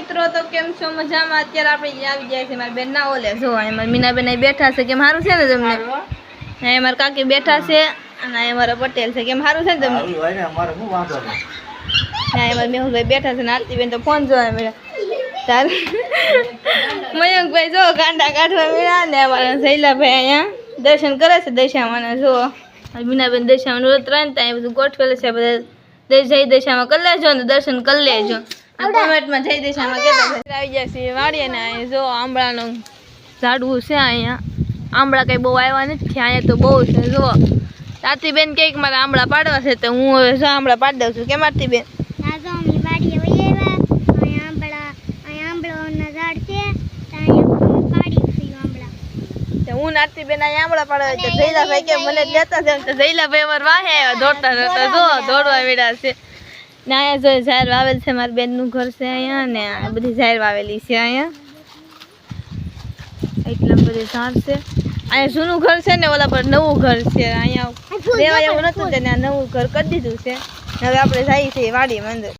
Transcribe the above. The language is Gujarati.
મિત્રો તો કેમ છો મજામાં અત્યારે આપણે આવી જાય છે મારી બેન ના ઓલે જો મારી મીના બેન બેઠા છે કેમ સારું છે ને તમને અહીંયા મારા કાકી બેઠા છે અને અહીંયા મારા પટેલ છે કેમ સારું છે ને તમને અહીંયા મેહુલભાઈ બેઠા છે ને આરતી બેન તો ફોન જોવા મળ્યા તાર મયંકભાઈ જો કાંડા કાઢવા મળ્યા ને અમારા શૈલાભાઈ અહીંયા દર્શન કરે છે દશામાં જો મીનાબેન દશામાં વ્રત ત્રણ ત્યાં બધું ગોઠવેલું છે બધા જય દશામાં કરી લેજો ને દર્શન કરી લેજો કોમેન્ટમાં જય દિશામાં કહેતા આવી ગયા છે વાડીએ ને જો આંબળાનું ઝાડવું છે અહીંયા આંબળા કંઈ બહુ આવ્યા નથી અહીંયા તો બહુ છે જુઓ આરતીબેન કંઈક મારા આંબળા પાડવા છે તો હું હવે જો આંબળા પાડી દઉં છું કેમ આરતીબેન હું આરતીબેન અહીંયા આંબળા પાડવા તો જયલાભાઈ કે મને લેતા જાવ તો જયલાભાઈ અમારે વાહે દોડતા દોડતા જો દોડવા વેડા છે ને અહીંયા જો ઝાડ વાવેલ છે મારી બેનનું ઘર છે અહીંયા ને આ બધી ઝાડ વાવેલી છે અહીંયા એટલા બધી ઝાડ છે અહીંયા જૂનું ઘર છે ને ઓલા પર નવું ઘર છે અહીંયા દેવા એવું નતું તેને નવું ઘર કરી દીધું છે હવે આપણે જઈએ છીએ વાડીમાં અંદર